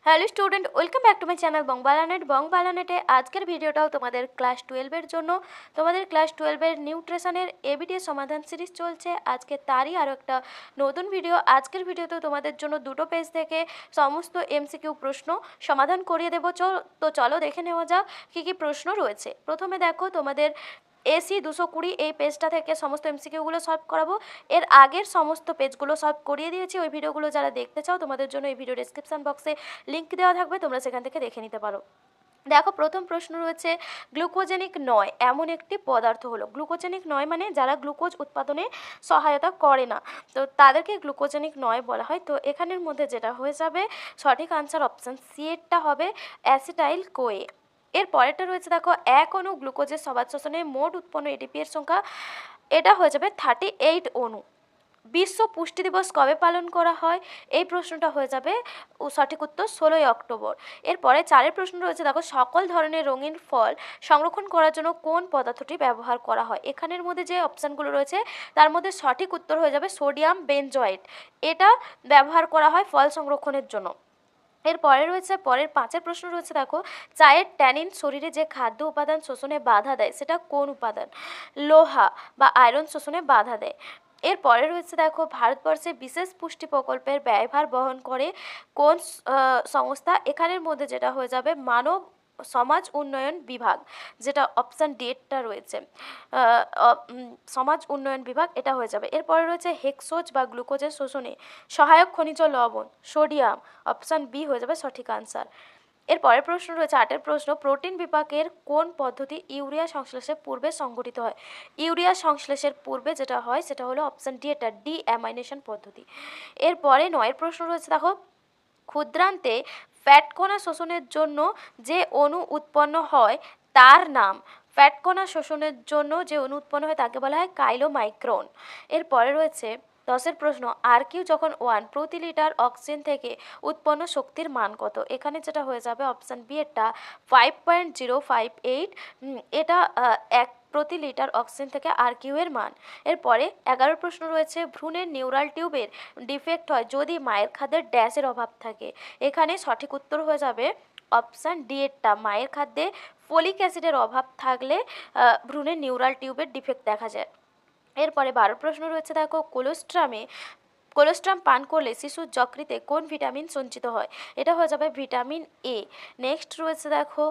Hello student, welcome back to my channel বংবালানেটে আজকের ভিডিওটাও তোমাদের ক্লাস 12-এর জন্য। তোমাদের ক্লাস 12-এর নিউট্রিশনের এবিটিএস সমাধান সিরিজ চলছে। আজকে তারই আরও একটা নতুন ভিডিও। আজকের ভিডিওতে তোমাদের জন্য দুটো পেজ থেকে সমস্ত এমসিকিউ প্রশ্ন সমাধান করিয়ে দেবো। তো চলো দেখে নেওয়া যাক কী কী প্রশ্ন রয়েছে। প্রথমে দেখো, তোমাদের এসি 220 এই পেজটা থেকে সমস্ত এমসিকিউগুলো সলভ করাবো। এর আগের সমস্ত পেজগুলো সলভ করিয়ে দিয়েছি। ওই ভিডিওগুলো যারা দেখতে চাও, তোমাদের জন্য এই ভিডিও ডেসক্রিপশন বক্সে লিঙ্ক দেওয়া থাকবে, তোমরা সেখান থেকে দেখে নিতে পারো। দেখো, প্রথম প্রশ্ন রয়েছে, গ্লুকোজেনিক নয় এমন একটি পদার্থ হলো। গ্লুকোজেনিক নয় মানে যারা গ্লুকোজ উৎপাদনে সহায়তা করে না, তো তাদেরকে গ্লুকোজেনিক নয় বলা হয়। তো এখানের মধ্যে যেটা হয়ে যাবে সঠিক আনসার অপশান সি এরটা হবে, অ্যাসিটাইল কোয়ে। এর পরেরটা রয়েছে, দেখো, এক অণু গ্লুকোজের সবাত শোষণে মোট উৎপন্ন এটিপি এর সংখ্যা, এটা হয়ে যাবে 38 অণু। বিশ্ব পুষ্টি দিবস কবে পালন করা হয়? এই প্রশ্নটা হয়ে যাবে সঠিক উত্তর 16ই অক্টোবর। এরপরে চারের প্রশ্ন রয়েছে, দেখো, সকল ধরনের রঙিন ফল সংরক্ষণ করার জন্য কোন পদার্থটি ব্যবহার করা হয়? এখানের মধ্যে যে অপশানগুলো রয়েছে তার মধ্যে সঠিক উত্তর হয়ে যাবে সোডিয়াম বেনজয়েড। এটা ব্যবহার করা হয় ফল সংরক্ষণের জন্য। এরপরে রয়েছে পরের পাঁচের প্রশ্ন রয়েছে, দেখো, চায়ের ট্যানিন শরীরে যে খাদ্য উপাদান শোষণে বাধা দেয় সেটা কোন উপাদান? লোহা বা আয়রন শোষণে বাধা দেয়। এরপরে রয়েছে, দেখো, ভারতবর্ষে বিশেষ পুষ্টি প্রকল্পের ব্যয়ভার বহন করে কোন সংস্থা? এখানের মধ্যে যেটা হয়ে যাবে মানব সমাজ উন্নয়ন বিভাগ, যেটা অপশান ডেটটা রয়েছে, সমাজ উন্নয়ন বিভাগ, এটা হয়ে যাবে। এরপরে রয়েছে হেক্সোজ বা গ্লুকোজের শোষণে সহায়ক খনিজ লবণ সোডিয়াম, অপশান বি হয়ে যাবে সঠিক আনসার। এর পরের প্রশ্ন রয়েছে আটের প্রশ্ন, প্রোটিন বিপাকের কোন পদ্ধতি ইউরিয়া সংশ্লেষের পূর্বে সংঘটিত হয়? ইউরিয়া সংশ্লেষের পূর্বে যেটা হয় সেটা হলো অপশান ডি, এটা ডি অ্যামাইনেশন পদ্ধতি। এরপরে নয়ের প্রশ্ন রয়েছে, দেখো, ক্ষুদ্রান্তে ফ্যাট কণা শোষণের জন্য যে অণু উৎপন্ন হয় তার নাম? ফ্যাট কণা শোষণের জন্য যে অণু উৎপন্ন হয় তাকে বলা হয় কাইলোমাইক্রন। এরপরে রয়েছে 10-এর প্রশ্ন, আরকিউ যখন 1 প্রতি লিটার অক্সিজেন থেকে উৎপন্ন শক্তির মান কত? এখানে যেটা হয়ে যাবে অপশান বি, এটা 5.058। এটা এক প্রতি লিটার অক্সিজেন থেকে আরকিউ এর মান। এরপরে 11 প্রশ্ন রয়েছে, ভ্রূণের নিউরাল টিউবের ডিফেক্ট হয় যদি মায়ের খাদ্যের ড্যাশের অভাব থাকে? এখানে সঠিক উত্তর হয়ে যাবে অপশান ডি এরটা, মায়ের খাদ্যে ফলিক অ্যাসিডের অভাব থাকলে ভ্রূণের নিউরাল টিউবের ডিফেক্ট দেখা যায়। এরপরে 12 প্রশ্ন রয়েছে, দেখো, কোলোস্ট্রাম পান করলে শিশুর যকৃতে কোন ভিটামিন সঞ্চিত হয়? এটা হয়ে যাবে ভিটামিন এ। নেক্সট রয়েছে, দেখো,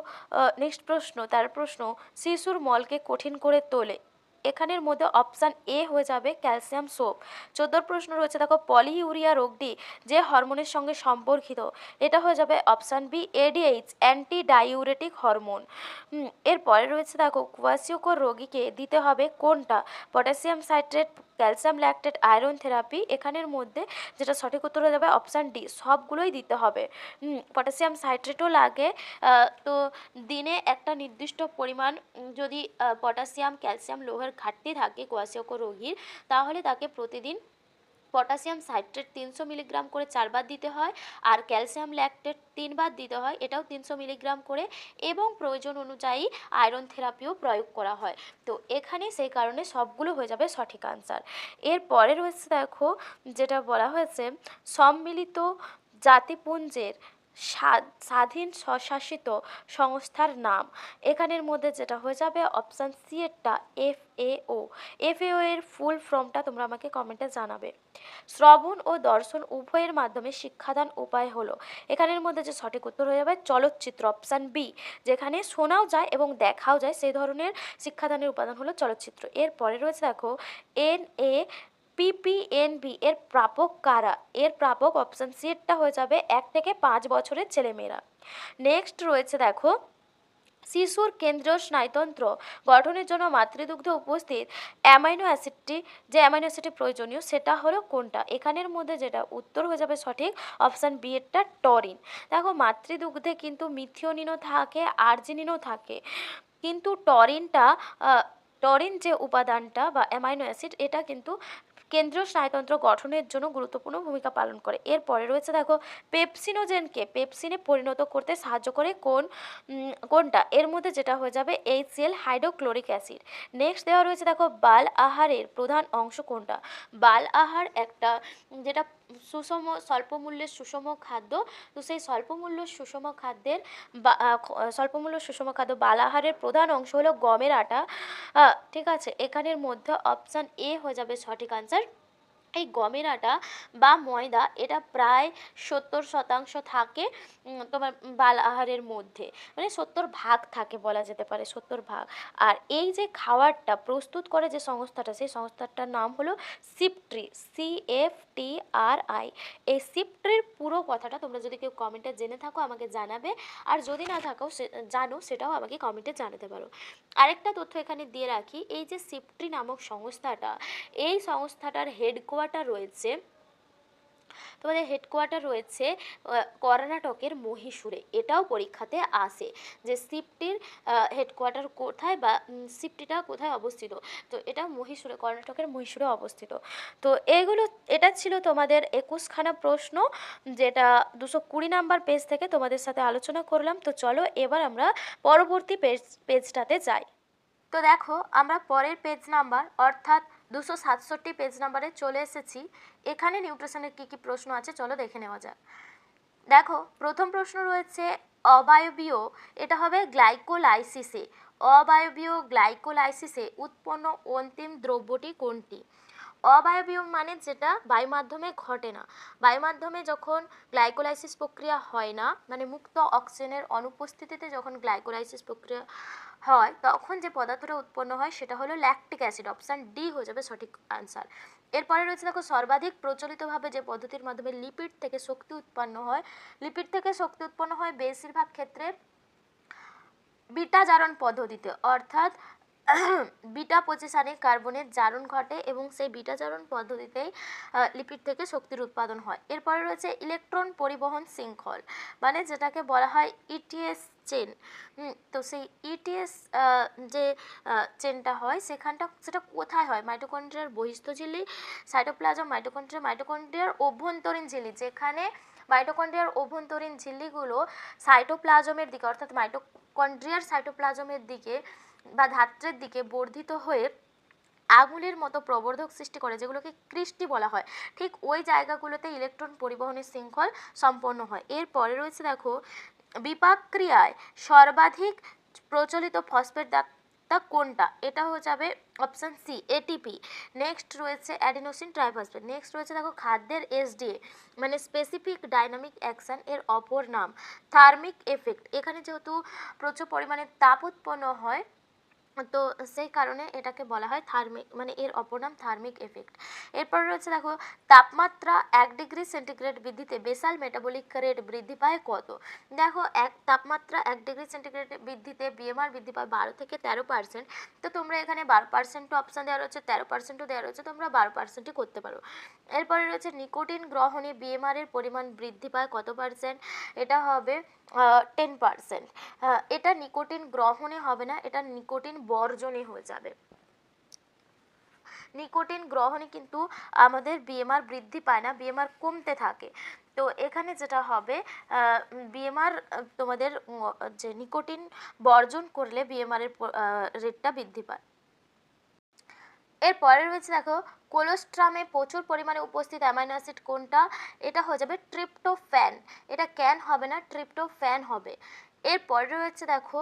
নেক্সট প্রশ্ন, তার প্রশ্ন, শিশুর মলকে কঠিন করে তোলে? এখানের মধ্যে অপশান এ হয়ে যাবে ক্যালসিয়াম সোপ। 14 প্রশ্ন রয়েছে, দেখো, পলিইউরিয়া রোগটি যে হরমোনের সঙ্গে সম্পর্কিত? এটা হয়ে যাবে option B, ADH, anti diuretic hormone. এরপরে রয়েছে, দেখো, কোয়াশিওকর রোগীকে দিতে হবে কোনটা? Potassium citrate, calcium lactate, iron therapy. এখানের মধ্যে যেটা সঠিক উত্তর হয়ে যাবে অপশান ডি, সবগুলোই দিতে হবে। পটাশিয়াম সাইট্রেটও লাগে। তো দিনে একটা নির্দিষ্ট পরিমাণ যদি পটাশিয়াম ক্যালসিয়াম লোহের ঘাটতি থাকে কোয়াশিওকর রোগীর, তাহলে তাকে প্রতিদিন পটাশিয়াম সাইট্রেট 300 মিলিগ্রাম করে 4 বার দিতে হয়, আর ক্যালসিয়াম ল্যাকটেট 3 বার দিতে হয়, এটাও 300 মিলিগ্রাম করে, এবং প্রয়োজন অনুযায়ী আয়রন থেরাপিও প্রয়োগ করা হয়। তো এখানে সেই কারণে সবগুলো হয়ে যাবে সঠিক আনসার। এরপরে রয়েছে, দেখো, যেটা বলা হয়েছে, সম্মিলিত জাতিপুঞ্জের স্বাধীন স্বশাসিত সংস্থার নাম? এখানের মধ্যে যেটা হয়ে যাবে অপশান সি এরটা, এফএও। এফএও এর ফুল ফর্মটা তোমরা আমাকে কমেন্টে জানাবে। শ্রবণ ও দর্শন উভয়ের মাধ্যমে শিক্ষাদান উপায় হলো? এখানের মধ্যে যে সঠিক উত্তর হয়ে যাবে চলচ্চিত্র, অপশান বি, যেখানে শোনাও যায় এবং দেখাও যায় সেই ধরনের শিক্ষাদানের উপাদান হলো চলচ্চিত্র। এরপরে রয়েছে, দেখো, এনএ পিপিএনবি এর প্রাপক কারা? এর প্রাপক অপশান সি এরটা হয়ে যাবে 1 থেকে 5 বছরের ছেলেমেয়েরা। নেক্সট রয়েছে, দেখো, শিশুর কেন্দ্রীয় স্নায়ুতন্ত্র গঠনের জন্য মাতৃদুগ্ধে উপস্থিত অ্যামাইনো অ্যাসিডটি, যে অ্যামাইনো অ্যাসিডটি প্রয়োজনীয় সেটা হলো কোনটা? এখানের মধ্যে যেটা উত্তর হয়ে যাবে সঠিক অপশান বি এরটা, টরিন। দেখো, মাতৃদুগ্ধে কিন্তু মিথিওনিনও থাকে, আর্জিনিনও থাকে, কিন্তু টরিন যে উপাদানটা বা অ্যামাইনো অ্যাসিড, এটা কিন্তু কেন্দ্রীয় স্নায়ুতন্ত্র গঠনের জন্য গুরুত্বপূর্ণ ভূমিকা পালন করে। এরপরে রয়েছে, দেখো, পেপসিনোজেনকে পেপসিনে পরিণত করতে সাহায্য করে কোনটা? এর মধ্যে যেটা হয়ে যাবে HCl, হাইড্রোক্লোরিক অ্যাসিড। নেক্সট দেওয়া রয়েছে, দেখো, বাল আহারের প্রধান অংশ কোনটা? বাল আহার একটা যেটা স্বল্পমূল্যের সুষম খাদ্য। তো সেই স্বল্পমূল্য সুষম খাদ্যের স্বল্পমূল্য সুষম খাদ্য বালাহারের প্রধান অংশ হলো গমের আটা। ঠিক আছে, এখানের মধ্যে অপশান এ হয়ে যাবে সঠিক আনসার। এই গমের আটা বা ময়দা এটা প্রায় 70% থাকে তোমার বাল আহারের মধ্যে, মানে 70 ভাগ থাকে বলা যেতে পারে, 70 ভাগ। আর এই যে খাবারটা প্রস্তুত করে যে সংস্থাটা, সেই সংস্থাটার নাম হলো সিপট্রি, CFTRI। এই সিপট্রির পুরো কথাটা তোমরা যদি কেউ কমেন্টে জেনে থাকো আমাকে জানাবে, আর যদি না থাকো জানো সেটাও আমাকে কমেন্টে জানাতে পারো। আরেকটা তথ্য এখানে দিয়ে রাখি, এই যে সিপট্রি নামক সংস্থাটা, এই সংস্থাটার হেডকোয়ার্টার রয়েছে, তোমাদের হেডকোয়ার্টার রয়েছে কর্ণাটকের মহীশূরে। এটাও পরীক্ষাতে আসে যে সিপটির হেডকোয়ার্টার কোথায় বা সিপটিটা কোথায় অবস্থিত। তো এটা মহীশূরে, কর্ণাটকের মহীশূরে অবস্থিত। তো এটা ছিল তোমাদের 21খানা প্রশ্ন, যেটা 220 নাম্বার পেজ থেকে তোমাদের সাথে আলোচনা করলাম। তো চলো এবার আমরা পরবর্তী পেজটাতে যাই। তো দেখো আমরা পরের পেজ নাম্বার অর্থাৎ 267 পেজ নাম্বারে চলে এসেছি। এখানে নিউট্রিশনের কী কী প্রশ্ন আছে চলো দেখে নেওয়া যাক। দেখো প্রথম প্রশ্ন রয়েছে অবায়বীয়, এটা হবে গ্লাইকোলাইসিসে, অবায়বীয় গ্লাইকোলাইসিসে উৎপন্ন অন্তিম দ্রব্যটি কোনটি? অবায়বীয় মানে যেটা বায়ু মাধ্যমে ঘটে না। বায়ু মাধ্যমে যখন গ্লাইকোলাইসিস প্রক্রিয়া হয় না, মানে মুক্ত অক্সিজেনের অনুপস্থিতিতে যখন গ্লাইকোলাইসিস প্রক্রিয়া হয় তখন যে পদার্থটা উৎপন্ন হয় সেটা হলো ল্যাকটিক অ্যাসিড। অপশান ডি হয়ে যাবে সঠিক আনসার। এরপরে রয়েছে দেখো সর্বাধিক প্রচলিতভাবে যে পদ্ধতির মাধ্যমে লিপিড থেকে শক্তি উৎপন্ন হয়, লিপিড থেকে শক্তি উৎপন্ন হয় বেশিরভাগ ক্ষেত্রে বিটা জারণ পদ্ধতিতে, অর্থাৎ বিটা পজিশনে কার্বনের জারণ ঘটে এবং সেই বিটা জারণ পদ্ধতিতেই লিপিড থেকে শক্তির উৎপাদন হয়। এরপরে রয়েছে ইলেকট্রন পরিবহন শৃঙ্খল, মানে যেটাকে বলা হয় ইটিএস চেন। তো সেই ইটিএস যে চেনটা হয় সেটা কোথায় হয়? মাইটোকন্ড্রিয়ার বহিস্থ ঝিল্লি, সাইটোপ্লাজম, মাইটোকন্ড্রিয়ার অভ্যন্তরীণ ঝিল্লি, যেখানে মাইটোকন্ড্রিয়ার অভ্যন্তরীণ ঝিল্লিগুলো সাইটোপ্লাজমের দিকে অর্থাৎ মাইটোকন্ড্রিয়ার সাইটোপ্লাজমের দিকে বা ধাত্রের দিকে বর্ধিত হয়ে আঙুলের মতো প্রবর্ধক সৃষ্টি করে, যেগুলোকে ক্রিস্টি বলা হয়। ঠিক ওই জায়গাগুলোতে ইলেকট্রন পরিবহনের শৃঙ্খল সম্পন্ন হয়। এরপরে রয়েছে দেখো বিপাক ক্রিয়ায় সর্বাধিক প্রচলিত ফসফেট টা কোনটা? এটা হয়ে যাবে অপশান সি, এটিপি। নেক্সট রয়েছে অ্যাডিনোসিন ট্রাইফসফেট। নেক্সট রয়েছে দেখো খাদ্যের এসডিএ মানে স্পেসিফিক ডাইনামিক অ্যাকশন এর অপর নাম থার্মিক এফেক্ট। এখানে যেহেতু প্রচুর পরিমাণে তাপ উৎপন্ন হয় তো সেই কারণে এটাকে বলা হয় থার্মিক, মানে এর অপর নাম থার্মিক এফেক্ট। এরপর রয়েছে দেখো তাপমাত্রা 1 ডিগ্রি সেন্টিগ্রেড বৃদ্ধিতে বেসাল মেটাবলিক রেট বৃদ্ধি পায় কত? দেখো তাপমাত্রা 1 ডিগ্রি সেন্টিগ্রেড বৃদ্ধিতে বিএমআর বৃদ্ধি পায় 12 থেকে 13%। তো তোমরা এখানে 12% অপশান দেওয়া রয়েছে, 13%ও দেওয়া রয়েছে, তোমরা 12%ই করতে পারো। এরপরে রয়েছে নিকোটিন গ্রহণে বিএমআর এর পরিমাণ বৃদ্ধি পায় কত পার্সেন্ট? এটা হবে 10%। এটা নিকোটিন গ্রহণে হবে না, এটা নিকোটিন বর্জনে হয়ে যাবে। নিকোটিন গ্রহণে কিন্তু আমাদের বিএমআর বৃদ্ধি পায় না, বিএমআর কমতে থাকে। তো এখানে যেটা হবে বিএমআর তোমাদের যে নিকোটিন বর্জন করলে বিএমআর এর রেটটা বৃদ্ধি পায়। এরপরে রয়েছে দেখো কোলোস্ট্রামে প্রচুর পরিমাণে উপস্থিত অ্যামাইনো অ্যাসিড কোনটা? এটা হয়ে যাবে ট্রিপ্টোফ্যান। এটা ক্যান হবে না, ট্রিপ্টোফ্যান হবে। এরপরে রয়েছে দেখো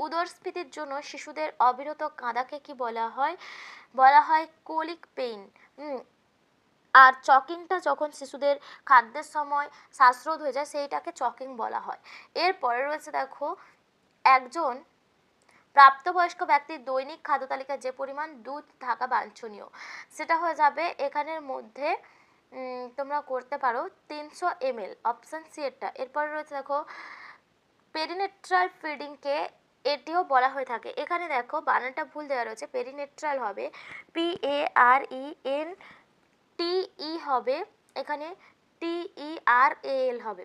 উদরস্ফীতির জন্য শিশুদের অবিরত কাঁদাকে কি বলা হয়? বলা হয় কোলিক পেইন। আর চকিংটা যখন শিশুদের খাদ্যের সময় শ্বাসরোধ হয়ে যায় সেইটাকে চকিং বলা হয়। এরপরে রয়েছে দেখো একজন প্রাপ্তবয়স্ক ব্যক্তির দৈনিক খাদ্য তালিকায় যে পরিমাণ দুধ থাকা বাঞ্ছনীয় সেটা হয়ে যাবে এখানের মধ্যে তোমরা করতে পারো 300 ml, অপশান সি এটা। এরপরে রয়েছে দেখো পেরিনেট্রাল ফিডিংকে এটিও বলা হয়ে থাকে। এখানে দেখো বানানটা ভুল দেওয়া রয়েছে, পেরিনেট্রাল হবে PARENTE হবে, এখানে TERAL হবে।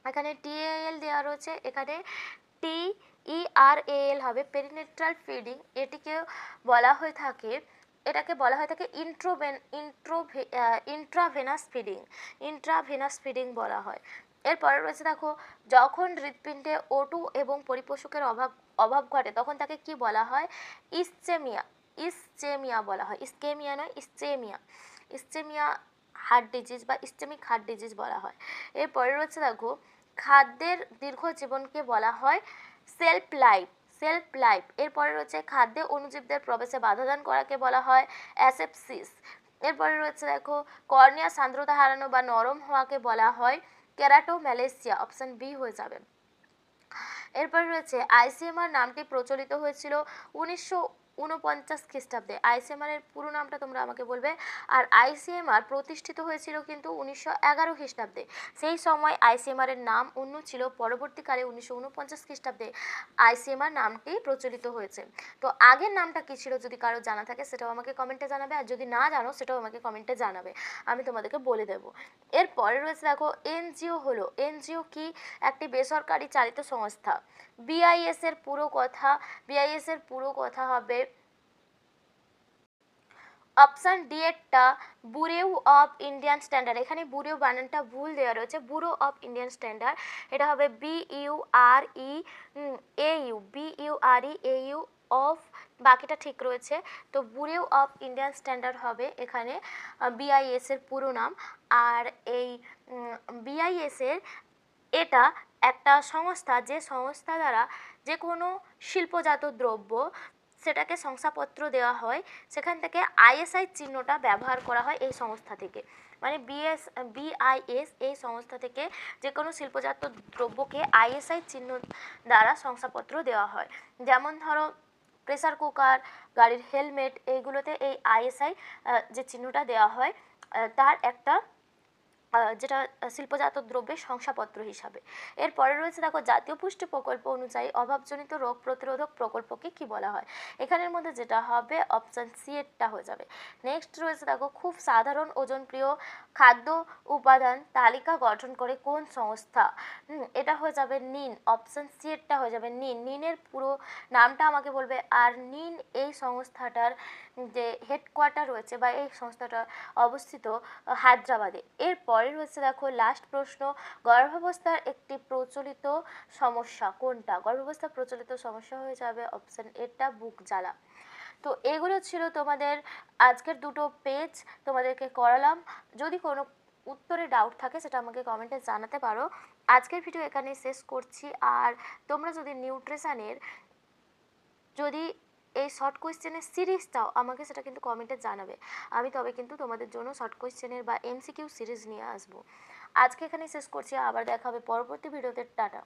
এখানে TAL দেওয়া রয়েছে, এখানে TERAL হবে। পেরিনেট্রাল ফিডিং এটিকে বলা হয়ে থাকে, এটাকে বলা হয়ে থাকে ইন্ট্রাভেনাস ফিডিং, ইন্ট্রাভেনাস ফিডিং বলা হয়। এরপরে রয়েছে দেখো যখন হৃৎপিণ্ডে O2 এবং পরিপোষকের অভাব ঘটে তখন তাকে কি বলা হয়? ইসচেমিয়া, ইসচেমিয়া বলা হয়, ইসকেমিয়া নয়, ইসচেমিয়া। ইসচেমিয়া হার্ট ডিজিজ বা ইস্টেমিক হার্ট ডিজিজ বলা হয়। এরপরে রয়েছে দেখো খাদ্যের দীর্ঘ জীবনকে বলা হয় সেলফ লাইফ। Self life. এরপরে রয়েছে খাদ্যে অণুজীবদের প্রবেশে বাধাদান করাকে বলা হয় অ্যাসেপসিস। এরপরে রয়েছে দেখো কর্নিয়া সান্দ্রতা হারানো বা নরম হওয়াকে বলা হয় কেরাটোম্যালেসিয়া, অপশন বি হয়ে যাবে। এরপর রয়েছে আইসিএমআর নামটি প্রচলিত হয়েছিল 1949 খ্রিস্টাব্দে। আইসিএমআর এর পুরো নামটা তোমরা আমাকে বলবে। আর আইসিএমআর প্রতিষ্ঠিত হয়েছিল কিন্তু 1911 খ্রিস্টাব্দে। সেই সময় আইসিএমআর এর নাম অন্য ছিল, পরবর্তীকালে 1949 খ্রিস্টাব্দে আইসিএমআর নামটি প্রচলিত হয়েছে। তো আগের নামটা কী ছিল যদি কারো জানা থাকে সেটাও আমাকে কমেন্টে জানাবে, আর যদি না জানো সেটাও আমাকে কমেন্টে জানাবে, আমি তোমাদেরকে বলে দেবো। এরপরে রয়েছে দেখো এনজিও হলো, এনজিও কি? একটি বেসরকারি চালিত সংস্থা। বিআইএস এর পুরো কথা, বিআইএস এর পুরো কথা হবে অপশান ডি এরটা ব্যুরো অফ ইন্ডিয়ান স্ট্যান্ডার্ড। এখানে ব্যুরো বানানটা ভুল দেওয়া রয়েছে, ব্যুরো অফ ইন্ডিয়ান স্ট্যান্ডার্ড, এটা হবে BUREAU অফ, বাকিটা ঠিক রয়েছে। তো ব্যুরো অফ ইন্ডিয়ান স্ট্যান্ডার্ড হবে এখানে বিআইএস এর পুরো নাম। আর এই বিআইএস এর এটা একটা সংস্থা, যে সংস্থা দ্বারা যে কোনো শিল্পজাত দ্রব্য সেটাকে শংসাপত্র দেওয়া হয়, সেখান থেকে আইএসআই চিহ্নটা ব্যবহার করা হয় এই সংস্থা থেকে। মানে বিআইএস এই সংস্থা থেকে যে কোনো শিল্পজাত দ্রব্যকে আইএসআই চিহ্ন দ্বারা শংসাপত্র দেওয়া হয়। যেমন ধরো প্রেসার কুকার, গাড়ির হেলমেট, এইগুলোতে এই আইএসআই যে চিহ্নটা দেওয়া হয় তার একটা যেটা শিল্পজাত দ্রব্যের শংসাপত্র হিসাবে। এরপরে রয়েছে দেখো জাতীয় পুষ্টি প্রকল্প অনুযায়ী অভাবজনিত রোগ প্রতিরোধক প্রকল্পকে কি বলা হয়? এখানের মধ্যে যেটা হবে অপশান সি এরটা হয়ে যাবে। নেক্সট রয়েছে দেখো খুব সাধারণ ওজনপ্রিয় খাদ্য উপাদান তালিকা গঠন করে কোন সংস্থা? এটা হয়ে যাবে নিন, অপশান সি এরটা হয়ে যাবে নিন। নিনের পুরো নামটা আমাকে বলবে। আর নিন এই সংস্থাটার যে হেডকোয়ার্টার রয়েছে বা এই সংস্থাটা অবস্থিত হায়দ্রাবাদে। এরপরে রয়েছে দেখো লাস্ট প্রশ্ন, গর্ভাবস্থার একটি প্রচলিত সমস্যা কোনটা? গর্ভাবস্থার প্রচলিত সমস্যা হয়ে যাবে অপশান এটা বুক জ্বালা। তো এগুলো ছিল তোমাদের আজকের দুটো পেজ তোমাদেরকে করালাম। যদি কোনো উত্তরে ডাউট থাকে সেটা আমাকে কমেন্টে জানাতে পারো। আজকের ভিডিও এখানেই শেষ করছি। আর তোমরা যদি নিউট্রিশনের যদি এই শর্ট কোয়েশ্চেনের সিরিজ চাও আমাকে সেটা কিন্তু কমেন্টে জানাবে, আমি তবে কিন্তু তোমাদের জন্য শর্ট কোয়েশ্চেনের বা MCQ সিরিজ নিয়ে আসবো। আজকে এখানে শেষ করছি, আবার দেখা হবে পরবর্তী ভিডিওতে। টাটা।